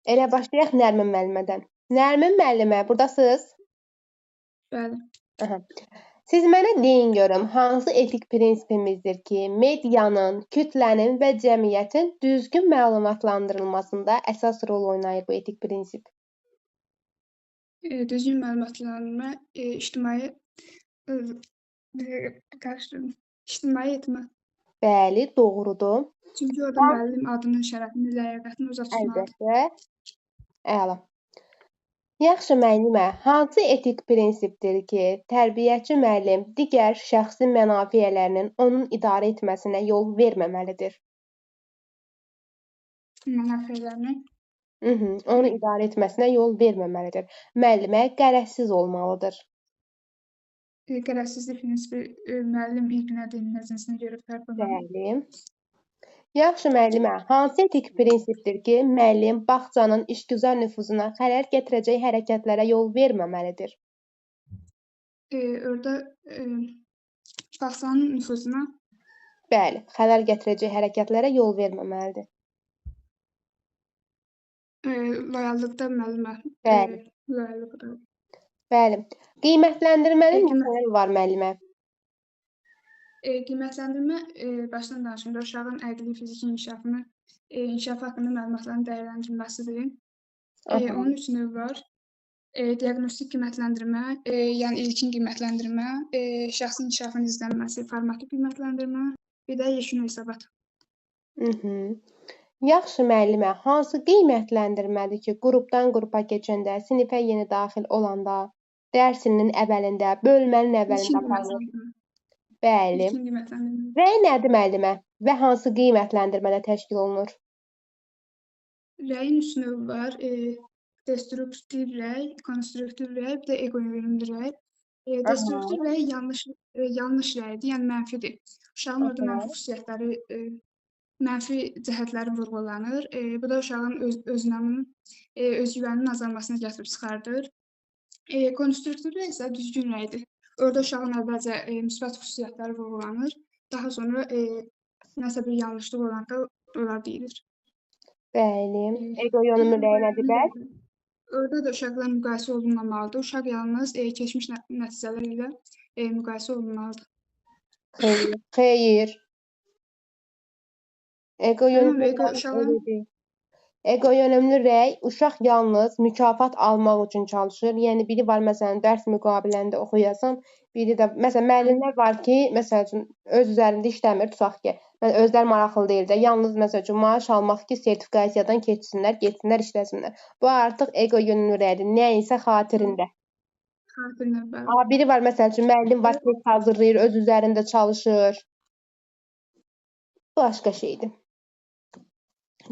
Elə başlayaq Nərmin müəllimədən. Nərmin müəllimə, burdasınız? Bəli. Aha. Siz mənə deyin görüm, hansı etik prinsipimizdir ki, medianın, kütlənin və cəmiyyətin düzgün məlumatlandırılmasında əsas rol oynayır bu etik prinsip? Düzgün məlumatlandırma, ictimai ictimai etmə. Bəli, doğrudur. Çünki orada müəllim adının, şərəfini, ləyaqətini uzaq tutmalıdır. Əlbəttə. Əla. Yaxşı müəllimə, hansı etik prinsipdir ki, tərbiyəçi müəllim digər şəxsi mənafelərinin onun idarə etməsinə yol verməməlidir? Mənafelərinin Onu idarə etməsinə yol verməməlidir. Müəllimə qərəzsiz olmalıdır. qərəzsizlik prinsipi müəllim hüququna dinləsinə görə fərq olmalıdır. Bəli. Yaxşı müəllimə, hansı etik prinsipdir ki, müəllim bağçanın işgüzar nüfuzuna xələl gətirəcək hərəkətlərə yol verməməlidir? Orada bağçanın nüfuzuna Bəli, xələl gətirəcək hərəkətlərə yol verməməlidir. loyallıqda müəllimə Bəli. loyallıqda. Bəli. Qiymətləndirmənin Qiymət- neçə növü var müəllimə? Qiymətləndirmə başdan danışımda uşağın əqli, fiziki inkişafı haqqında məlumatların dəyərləndirilməsidir. Onun 3 növü var. Diaqnostik qiymətləndirmə, yəni ilkin qiymətləndirmə, şəxsin inkişafının izlənməsi, formativ qiymətləndirmə, bir də yekun hesabat. Yaxşı müəllimə, hansı qiymətləndirmədir ki, qrupdan qrupa keçəndə, sinifə yeni daxil olanda, dərs ilinin əvvəlində, bölmənin əvvəlində aparılır? Bəli. İlkin qiymətləndirmə. Rəy nədir müəllimə və hansı qiymətləndirmədə təşkil olunur? Rəyin 3 növü var. Destruktiv rəy, konstruktiv rəy, bir də egoyönümlü rəy. Destruktiv rəy yanlış rəydir, yəni mənfidir. Uşağın orada mənfi xüsusiyyətləri, mənfi cəhətləri vurğulanır. Bu da uşağın özünəmin, özgüvəninin azalmasına gətirib çıxardır. Konstruktiv rəy isə düzgün rəydir. Orada uşağın əvvəlcə müsbət xüsusiyyətləri vurğulanır. Daha sonra nəsə bir yanlışlıq olanda onlar deyilir. Bəli. Egoyönümlü rəy nədir bəs? Orada da uşaqlar müqayisə olunmamalıdır. Uşaq yalnız keçmiş nəticələri ilə müqayisə olunmalıdır. Xeyr. Egoyönümlü Ego rəy uşağın elə deyil. Egoyönümlü rəy uşaq yalnız mükafat almaq üçün çalışır. Yəni biri var məsələn dərs müqaviləndə oxuyasan, biri də məsələn müəllimlər var ki, məsəl üçün öz üzərində işləmir, tutaq ki, özləri maraqlı deyil də, yalnız məsəl üçün maaş almaq ki, sertifikasiyadan keçsinlər, getsinlər işləsinlər. Bu artıq egoyönümlü rəydir. Nəyinsə xatirində. xatirinə bəli. Amma biri var məsəl üçün müəllim var ki, hazırlayır, öz üzərində çalışır. Başqa şeydir.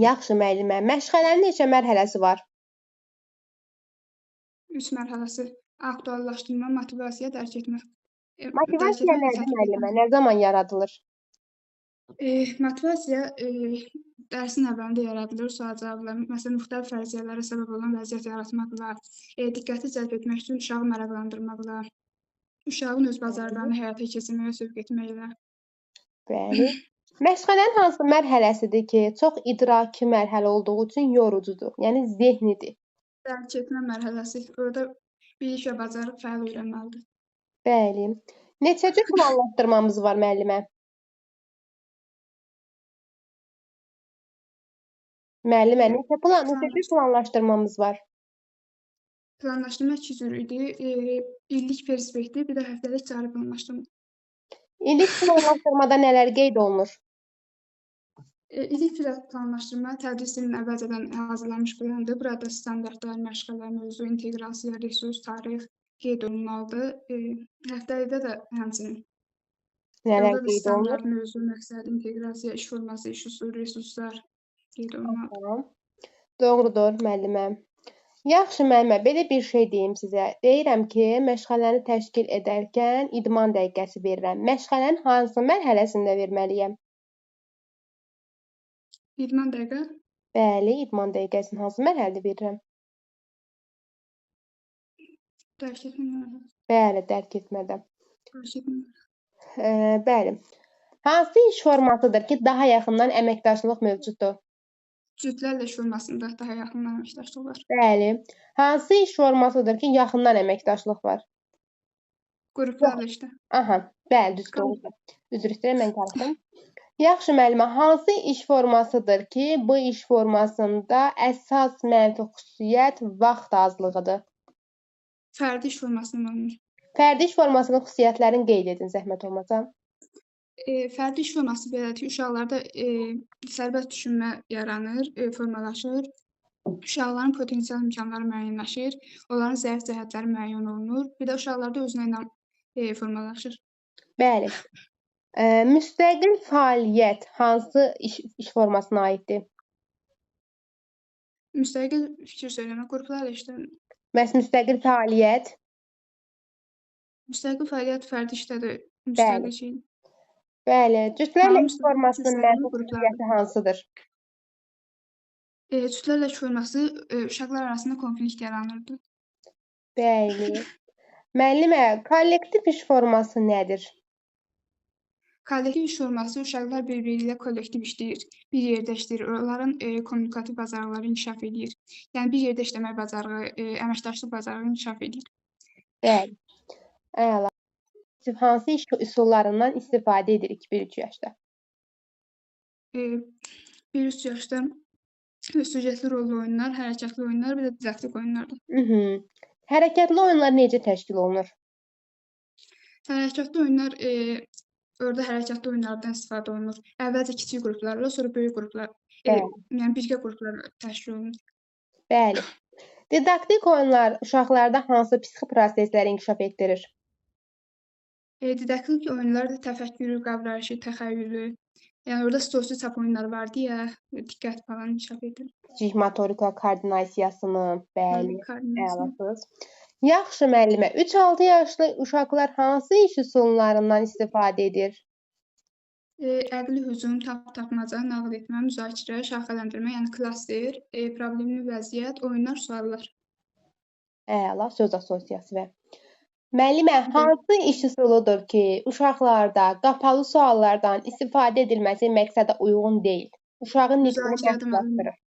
Yaxşı müəllimə, məşğələnin neçə mərhələsi var? 3 mərhələsi: aktuallaşdırma, motivasiya, dərk etmə. Motivasiya nədir müəllimə? Nə zaman yaradılır? Motivasiya dərsin əvvəlində yaradılır, sual-cavablar, məsələn, müxtəlif fərziyyələrə səbəb olan vəziyyət yaratmaqla, diqqəti cəlb etmək üçün uşağı maraqlandırmaqla, uşağın öz bacarıqlarını həyata keçirməyə sövq etməklə. Bəli. Məşğələnin hansı mərhələsidir ki, çox idraki mərhələ olduğu üçün yorucudur, yəni zehnidir? Dərk etmə mərhələsi. Orada bilik və bacarıq fəal öyrənməlidir. Bəli. Neçəcə planlaşdırmamız var müəllimə? Müəllimə, neçəcə planlaşdırmamız var? Planlaşdırma 2 cür idi. İllik perspektiv, bir də həftəlik cari planlaşdırma. İllik planlaşdırmada nələr qeyd olunur? İllik planlaşdırma tədris ilinin əvvəlcədən hazırlanmış plandır. Burada standartlar, məşğələlər, mövzu, inteqrasiya, resurs, tarix qeyd olunmalıdır. Həftəlikdə də həmçinin. Nələr Orada da qeyd olunur? standart, mövzu, məqsəd, inteqrasiya, iş forması, iş usulu, resurslar qeyd olunmalıdır. Tamam. Doğrudur müəllimə. Yaxşı müəllimə, belə bir şey deyim sizə. Deyirəm ki, məşğələni təşkil edərkən idman dəqiqəsi verirəm. Məşğələnin hansı mərhələsində verməliyəm? İdman dəqiqə? Bəli, idman dəqiqəsini hansı mərhələdə verirəm? Dərk etmə. Bəli, dərk etmədə. Dərk etmə. Bəli. Hansı iş formasıdır ki, daha yaxından əməkdaşlıq mövcuddur? Cütlərlə iş formasında daha yaxından əməkdaşlıq var. Bəli. Hansı iş formasıdır ki, yaxından əməkdaşlıq var? Qruplarla işdə. Aha, bəli, düz doğrudur. Üzr istəyirəm, mən qarışdım. Yaxşı müəllimə, hansı iş formasıdır ki, bu iş formasında əsas mənfi xüsusiyyət vaxt azlığıdır? Fərdi iş formasından alınır. Fərdi iş formasının xüsusiyyətlərini qeyd edin, zəhmət olmasa. Fərdi iş forması belədir ki, uşaqlarda sərbəst düşünmə yaranır, formalaşır. Uşaqların potensial imkanları müəyyənləşir, onların zəif cəhətləri müəyyən olunur. Bir də uşaqlarda özünə inam formalaşır. Bəli. Müstəqil fəaliyyət hansı iş formasına aiddir? Müstəqil fikir söyləmə, qruplarla işdə. Məhz müstəqil fəaliyyət? Müstəqil fəaliyyət fərdi işdədir, Bəli. müstəqil şey. Bəli. Cütlərlə Tamam, iş formasının müstəqil mənfi qruplarla. xüsusiyyəti hansıdır? Cütlərlə iş forması uşaqlar arasında konflikt yaranırdı. Bəli. Müəllimə, kollektiv iş forması nədir? Kollektiv iş forması uşaqlar bir-biri ilə kollektiv işləyir, bir yerdə işləyir. Onların kommunikativ bacarıqları inkişaf eləyir. Yəni bir yerdə işləmək bacarığı, əməkdaşlıq bacarığı inkişaf eləyir. Bəli. Əla. Hansı iş üsullarından istifadə edirik 1-3 yaşda? 1-3 yaşda süjetli rollu oyunlar, hərəkətli oyunlar, bir də didaktik oyunlardır. Hərəkətli oyunlar necə təşkil olunur? Hərəkətli oyunlar orada hərəkətli oyunlardan istifadə olunur. Əvvəlcə kiçik qruplarla, sonra böyük qruplar, yəni birgə qruplar təşkil olunur. Bəli. Didaktik oyunlar uşaqlarda hansı psixi prosesləri inkişaf etdirir? Didaktik oyunlar da təfəkkürü, qavrayışı, təxəyyülü, yəni orada sosial çap oyunları var deyə diqqət falan inkişaf edir. Kiçik motorika koordinasiyasını, bəli, Koordinasiyasını. əlasınız. Yaxşı müəllimə, 3-6 yaşlı uşaqlar hansı iş üsullarından istifadə edir? Əqli hücum, tapmaca, nağıl etmə, müzakirə, şaxələndirmə, yəni klaster, problemli vəziyyət, oyunlar, suallar. Əla, söz assosiasiyası və müəllimə, hansı iş üsuludur ki, uşaqlarda qapalı suallardan istifadə edilməsi məqsədə uyğun deyil? Uşağın nitqini məhdudlaşdırır.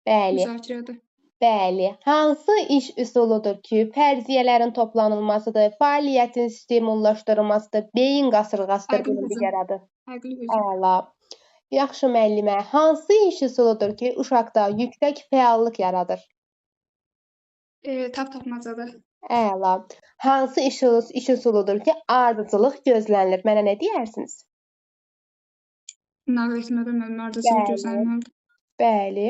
Bəli. Müzakirədir. Bəli. Hansı iş üsuludur ki, fərziyyələrin toplanılmasıdır, fəaliyyətin stimullaşdırılmasıdır, beyin qasırğasıdır, bilinci yaradır? Əqli hücum. Əla. Yaxşı müəllimə, hansı iş üsuludur ki, uşaqda yüksək fəallıq yaradır? Tapmacadır. Əla. Hansı iş üsuludur ki, ardıcıllıq gözlənilir? Mənə nə deyərsiniz? Nağıl etmədə müəllim ardıcıllıq gözlənilməlidir. Bəli.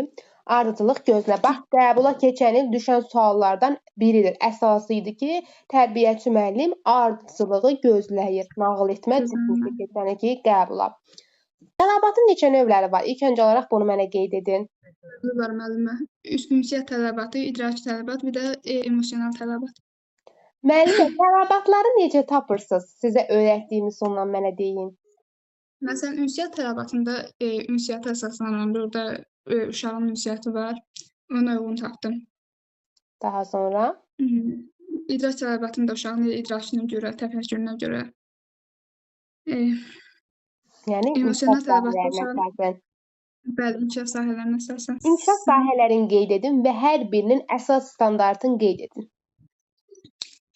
Ardıcıllıq gözlə. Bax, qəbula keçən il düşən suallardan biridir. Əsası idi ki, tərbiyəçi müəllim ardıcıllığı gözləyir. Nağıl etmə çıxmışdı keçən ilki qəbula. Tələbatın neçə növləri var? İlk öncə olaraq bunu mənə qeyd edin. Var müəllimə. Ünsiyyət tələbatı, idraki tələbat, bir də emosional tələbat. Müəllimə, tələbatları necə tapırsınız? Sizə öyrətdiyimiz ondan mənə deyin. Məsələn, ünsiyyət tələbatında ünsiyyətə əsaslanır. Orada uşağın ünsiyyəti var. Ona uyğun tapdım. Daha sonra? İdrak tələbatında uşağın idrakına görə, təfəkkürünə görə. Yəni, Emosional tələbatda sahələrinə əsasən. Bəli, inkişaf sahələrinə əsasən. İnkişaf sahələrini qeyd edin və hər birinin əsas standartını qeyd edin.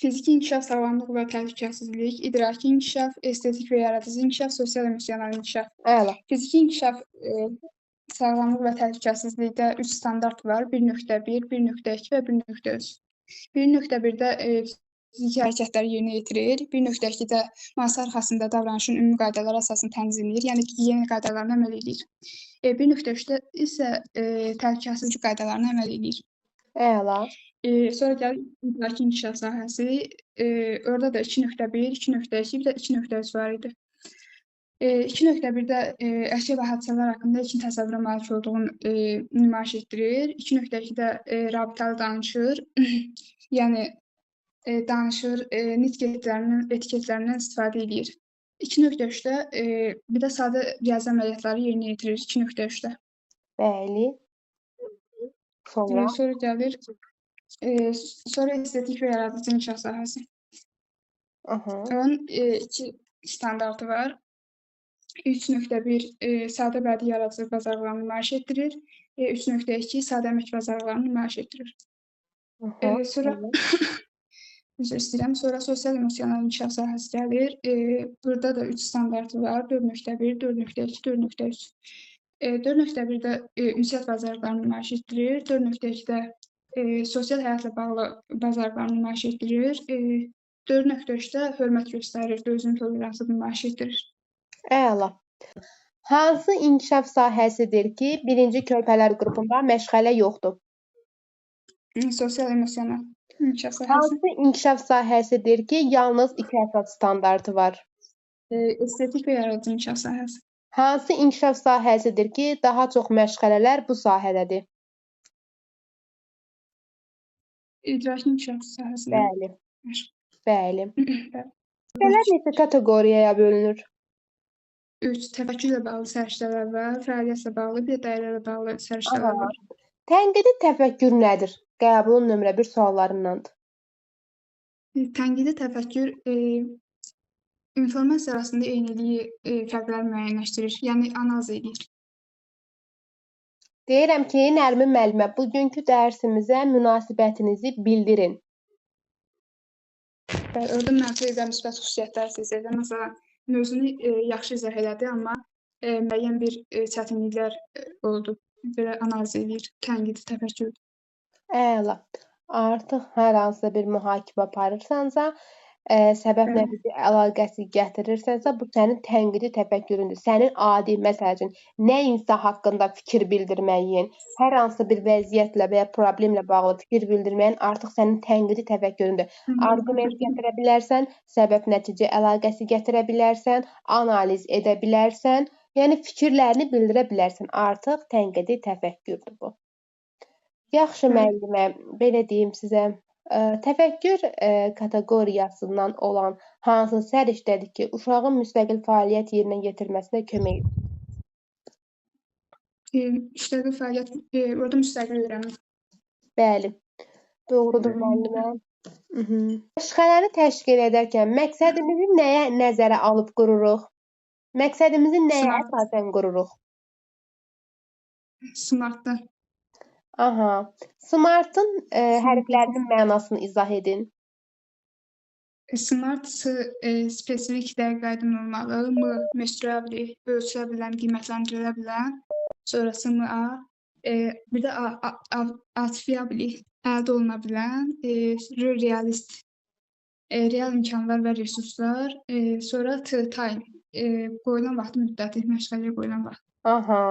Fiziki inkişaf, sağlamlıq və təhlükəsizlik, idraki inkişaf, estetik və yaradıcı inkişaf, sosial emosional inkişaf. Əla. Fiziki inkişaf, sağlamlıq və təhlükəsizlikdə 3 standart var. 1.1, 1.2 və 1.3. 1.1-də fiziki hərəkətləri yerinə yetirir. 1.2-də masa arxasında davranışın ümumi qaydaları əsasını tənzimləyir, yəni gigiyena qaydalarına əməl edir. 1.3-də isə təhlükəsizlik qaydalarına əməl edir. Əla. Sonra gəlir idraki inkişaf sahəsi. Orada da 2.1, 2.2, bir də 2.3 var idi. 2.1-də əşya və hadisələr haqqında ilkin təsəvvürə malik olduğunu nümayiş etdirir. 2.2-də rabitəli danışır, yəni danışır, nitq etiketlərindən istifadə edir. 2.3-də bir də sadə riyazi əməliyyatları yerinə yetirir 2.3-də. Bəli. Sonra? Sonra gəlir sonra estetik və yaradıcı inkişaf sahəsi. Onun 2 standartı var. 3.1 sadə bədii yaradıcılıq bacarıqlarını nümayiş etdirir. 3.2 sadə əmək bazarlarını nümayiş etdirir. Aha, Sonra üzr istəyirəm. Sonra sosial emosional inkişaf sahəsi gəlir. Burada da 3 standartı var. 4.1, 4.2, 4.3. 4.1-də ünsiyyət bazarlarını nümayiş etdirir. 4.2-də sosial həyatla bağlı bazarlarını nümayiş etdirir. 4.3-də hörmət göstərir, dözüm toleransı nümayiş etdirir. əla. Hansı inkişaf sahəsidir ki, birinci körpələr qrupunda məşğələ yoxdur? Sosial emosional inkişaf sahəsi. Hansı inkişaf sahəsidir ki, yalnız 2 əsas standartı var? Estetik və yaradıcı inkişaf sahəsi. Hansı inkişaf sahəsidir ki, daha çox məşğələlər bu sahədədir? İdraki inkişaf sahəsi. Bəli. Bəli. Bəli. Məşğələlər neçə kateqoriyaya bölünür? 3 təfəkkürlə bağlı səriştələr var, fəaliyyətlə bağlı, bir də dairələrlə bağlı səriştələr var. Tənqidi təfəkkür nədir? Qəbulun nömrə 1 suallarındandır. Tənqidi təfəkkür informasiya arasında eyniliyi, fərqləri müəyyənləşdirir, yəni analiz edir. Deyirəm ki, Nərmin müəllimə, bugünkü dərsimizə münasibətinizi bildirin. Bəli, orada mənfi və müsbət xüsusiyyətlər sezir. Məsələn, mövzunu yaxşı izah elədi, amma müəyyən bir çətinliklər oldu. Belə analiz edir, tənqidi təfəkkür. Əla. Artıq hər hansısa bir mühakimə aparırsansa, səbəb nəticə əlaqəsi gətirirsənsə, bu sənin tənqidi təfəkküründür. Sənin adi, məsəl üçün, nəyinsə haqqında fikir bildirməyin, hər hansı bir vəziyyətlə və ya problemlə bağlı fikir bildirməyin artıq sənin tənqidi təfəkküründür. Arqument gətirə bilərsən, səbəb nəticə əlaqəsi gətirə bilərsən, analiz edə bilərsən, yəni fikirlərini bildirə bilərsən. Artıq tənqidi təfəkkürdür bu. Yaxşı müəllimə, belə deyim sizə, təfəkkür kateqoriyasından olan hansı səriştədir ki, uşağın müstəqil fəaliyyət yerinə yetirməsinə kömək edir? Müstəqil fəaliyyət, orada müstəqil öyrənmə. Bəli, doğrudur müəllimə. Məşğələni təşkil edərkən məqsədimizi nəyə nəzərə alıb qururuq? Məqsədimizi nəyə əsasən qururuq? Smartda. Aha. Smartın hərflərinin mənasını izah edin. Smart spesifik dəqiq aydın olmalı, mesurabli, ölçülə bilən, qiymətləndirilə bilən, sonrası MA, bir də atifiyabli, əldə oluna bilən, realist, real imkanlar və resurslar, sonra time, qoyulan vaxt müddəti, məşğələyə qoyulan vaxt. Aha.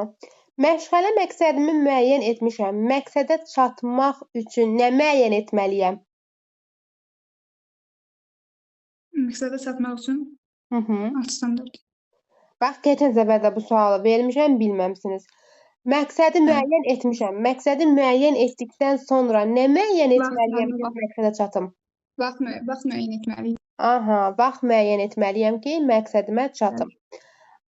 Məşğələ məqsədimi müəyyən etmişəm. Məqsədə çatmaq üçün nə müəyyən etməliyəm? Məqsədə çatmaq üçün standart. Bax, keçən səfər də bu sualı vermişəm, bilməmsiniz. Məqsədi müəyyən etmişəm. Məqsədi müəyyən etdikdən sonra nə müəyyən etməliyəm ki, məqsədə çatım? Vaxt müəyyən etməliyəm. Aha, vaxt müəyyən etməliyəm ki, məqsədimə çatım.